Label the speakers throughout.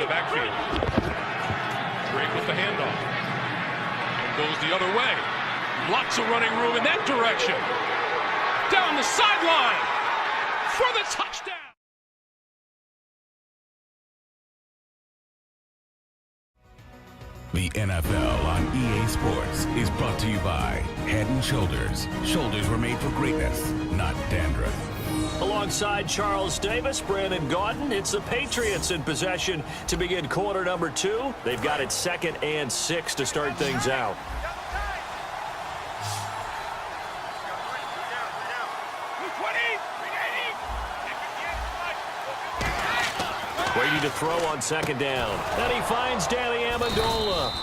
Speaker 1: the backfield. Drake with the handoff. And goes the other way. Lots of running room in that direction. Down the sideline for the touchdown.
Speaker 2: The NFL on EA Sports is brought to you by Head & Shoulders. Shoulders were made for greatness, not dandruff.
Speaker 3: Alongside Charles Davis, Brandon Gaudin, it's the Patriots in possession to begin quarter number 2. They've got it 2nd and 6 to start things out. Brady to throw on 2nd down. And he finds Danny Amendola.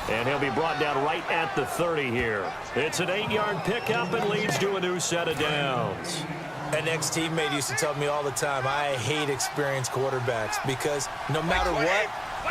Speaker 3: And he'll be brought down right at the 30 here. It's an 8-yard pickup and leads to a new set of downs.
Speaker 4: An ex-teammate used to tell me all the time, I hate experienced quarterbacks because no matter what,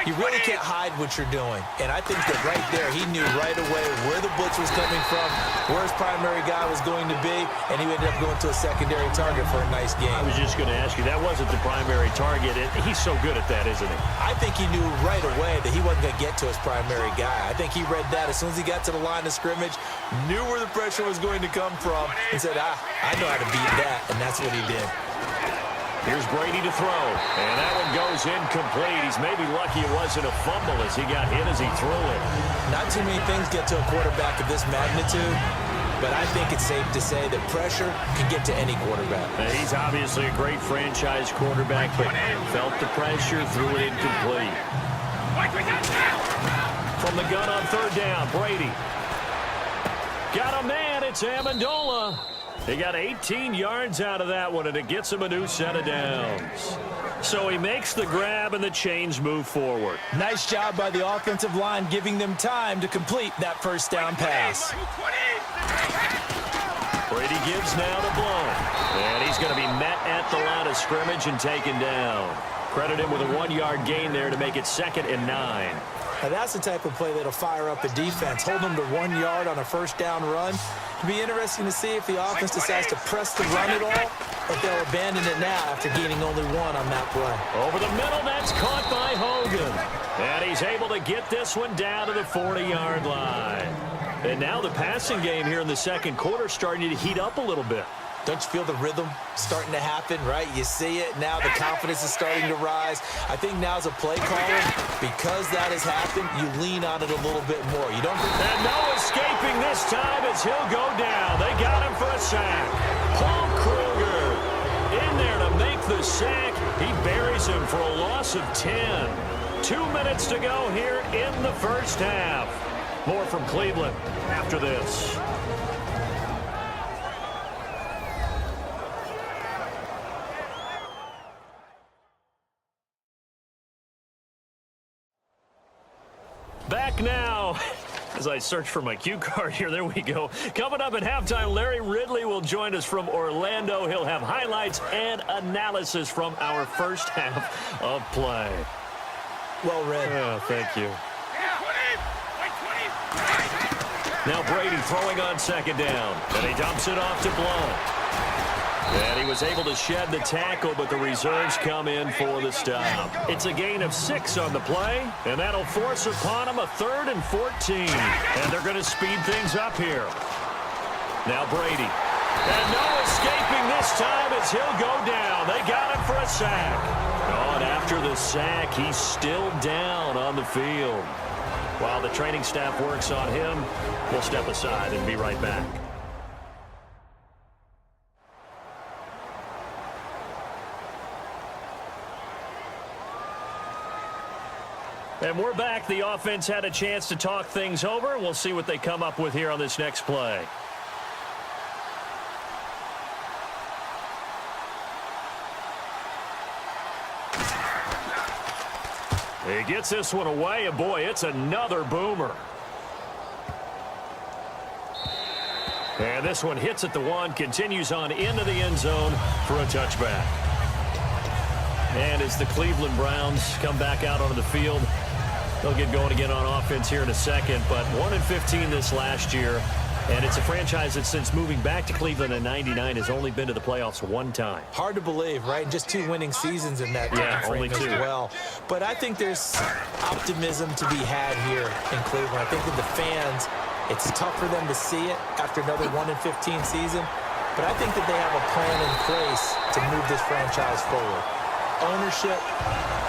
Speaker 4: you really can't hide what you're doing. And I think that right there, he knew right away where the blitz was coming from, where his primary guy was going to be, and he ended up going to a secondary target for a nice game.
Speaker 3: I was just going to ask you, that wasn't the primary target. He's so good at that, isn't he?
Speaker 4: I think he knew right away that he wasn't going to get to his primary guy. I think he read that as soon as he got to the line of scrimmage, knew where the pressure was going to come from, and said, I know how to beat that, and that's what he did.
Speaker 3: Here's Brady to throw, and that one goes incomplete. He's maybe lucky it wasn't a fumble as he got hit as he threw it.
Speaker 4: Not too many things get to a quarterback of this magnitude, but I think it's safe to say that pressure can get to any quarterback.
Speaker 3: He's obviously a great franchise quarterback, but felt the pressure, threw it incomplete. From the gun on 3rd down, Brady. Got a man, it's Amendola. He got 18 yards out of that one, and it gets him a new set of downs. So he makes the grab, and the chains move forward.
Speaker 4: Nice job by the offensive line, giving them time to complete that first down pass.
Speaker 3: Brady gives now to Blount. And he's going to be met at the line of scrimmage and taken down. Credit him with a 1-yard gain there to make it 2nd and 9.
Speaker 4: Now that's the type of play that'll fire up a defense. Hold them to 1 yard on a first down run. It'll be interesting to see if the offense decides to press the run at all, or if they'll abandon it now after gaining only 1 on that play.
Speaker 3: Over the middle, that's caught by Hogan. And he's able to get this one down to the 40-yard line. And now the passing game here in the 2nd quarter starting to heat up a little bit.
Speaker 4: Don't you feel the rhythm starting to happen, right? You see it now. The confidence is starting to rise. I think now as a play caller, because that has happened, you lean on it a little bit more. You don't.
Speaker 3: And no escaping this time as he'll go down. They got him for a sack. Paul Kruger in there to make the sack. He buries him for a loss of 10. 2 minutes to go here in the first half. More from Cleveland after this. Back now, as I search for my cue card here, there we go. Coming up at halftime, Larry Ridley will join us from Orlando. He'll have highlights and analysis from our first half of play.
Speaker 4: Well read.
Speaker 3: Oh, thank you. Now Brady throwing on 2nd down, and he dumps it off to Blount. And he was able to shed the tackle, but the reserves come in for the stop. It's a gain of 6 on the play, and that'll force upon him a 3rd and 14. And they're going to speed things up here. Now Brady. And no escaping this time as he'll go down. They got him for a sack. Oh, and after the sack, he's still down on the field. While the training staff works on him, we'll step aside and be right back. And we're back. The offense had a chance to talk things over. We'll see what they come up with here on this next play. He gets this one away, and boy, it's another boomer. And this one hits at the 1, continues on into the end zone for a touchback. And as the Cleveland Browns come back out onto the field, they'll get going again on offense here in a second. But 1-15 this last year. And it's a franchise that since moving back to Cleveland in '99 has only been to the playoffs one time.
Speaker 4: Hard to believe, right? Just 2 winning seasons in that time frame as well. But I think there's optimism to be had here in Cleveland. I think that the fans, it's tough for them to see it after another 1-15 season. But I think that they have a plan in place to move this franchise forward. Ownership,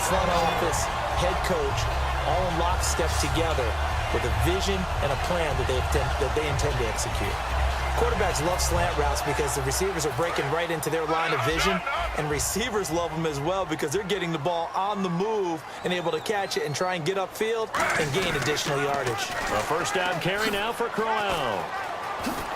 Speaker 4: front office, head coach, all in lockstep together with a vision and a plan that they intend to execute. Quarterbacks love slant routes because the receivers are breaking right into their line of vision, and receivers love them as well because they're getting the ball on the move and able to catch it and try and get upfield and gain additional yardage.
Speaker 3: A first down carry now for Crowell.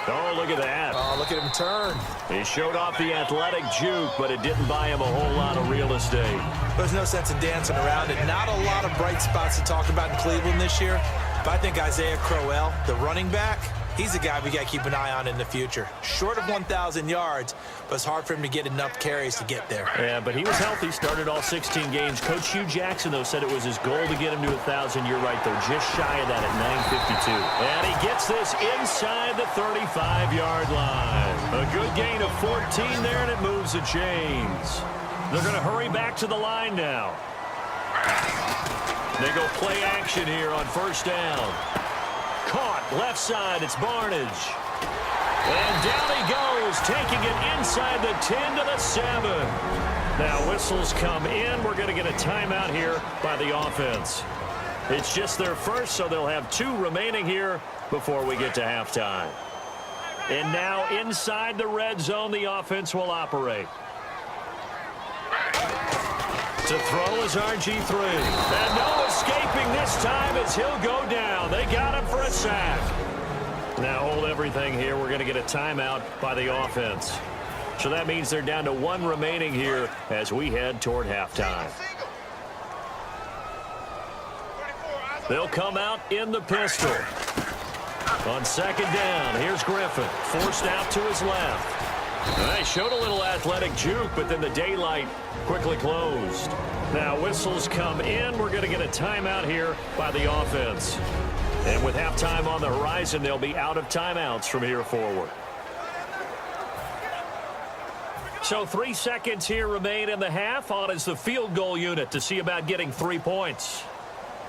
Speaker 3: Oh, look at that.
Speaker 4: Oh, look at him turn.
Speaker 3: He showed off the athletic juke, but it didn't buy him a whole lot of real estate.
Speaker 4: There's no sense in dancing around it. Not a lot of bright spots to talk about in Cleveland this year. But I think Isaiah Crowell, the running back, he's a guy we got to keep an eye on in the future. Short of 1,000 yards, but it's hard for him to get enough carries to get there.
Speaker 3: Yeah, but he was healthy, started all 16 games. Coach Hugh Jackson, though, said it was his goal to get him to 1,000. You're right, though, just shy of that at 952. And he gets this inside the 35-yard line. A good gain of 14 there, and it moves the chains. They're going to hurry back to the line now. They go play action here on first down. Caught left side. It's Barnage. And down he goes, taking it inside the 10 to the 7. Now whistles come in. We're going to get a timeout here by the offense. It's just their first, so they'll have 2 remaining here before we get to halftime. And now inside the red zone, the offense will operate. To throw is RG3. And no escaping this time as he'll go down. They got him for a sack. Now hold everything here. We're going to get a timeout by the offense. So that means they're down to 1 remaining here as we head toward halftime. They'll come out in the pistol. On second down, here's Griffin. Forced out to his left. They showed a little athletic juke, but then the daylight quickly closed. Now whistles come in. We're going to get a timeout here by the offense. And with halftime on the horizon, they'll be out of timeouts from here forward. So 3 seconds here remain in the half. On is the field goal unit to see about getting 3 points.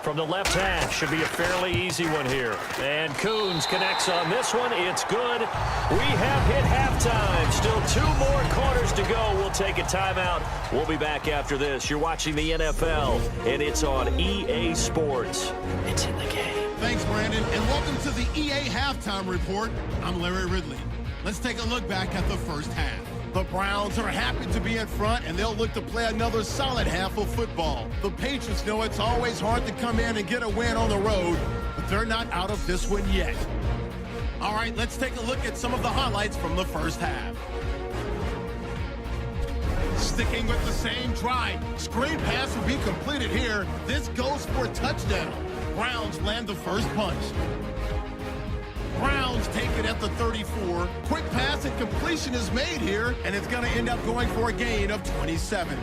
Speaker 3: From the left hash, should be a fairly easy one here. And Coons connects on this one. It's good. We have hit halftime. Still 2 more quarters to go. We'll take a timeout. We'll be back after this. You're watching the NFL, and it's on EA Sports. It's in the game.
Speaker 5: Thanks, Brandon, and welcome to the EA Halftime Report. I'm Larry Ridley. Let's take a look back at the first half. The Browns are happy to be in front, and they'll look to play another solid half of football. The Patriots know it's always hard to come in and get a win on the road, but they're not out of this one yet. All right, let's take a look at some of the highlights from the first half. Sticking with the same drive, screen pass will be completed here. This goes for a touchdown. Browns land the first punch. Browns take it at the 34. Quick pass and completion is made here, and it's going to end up going for a gain of 27.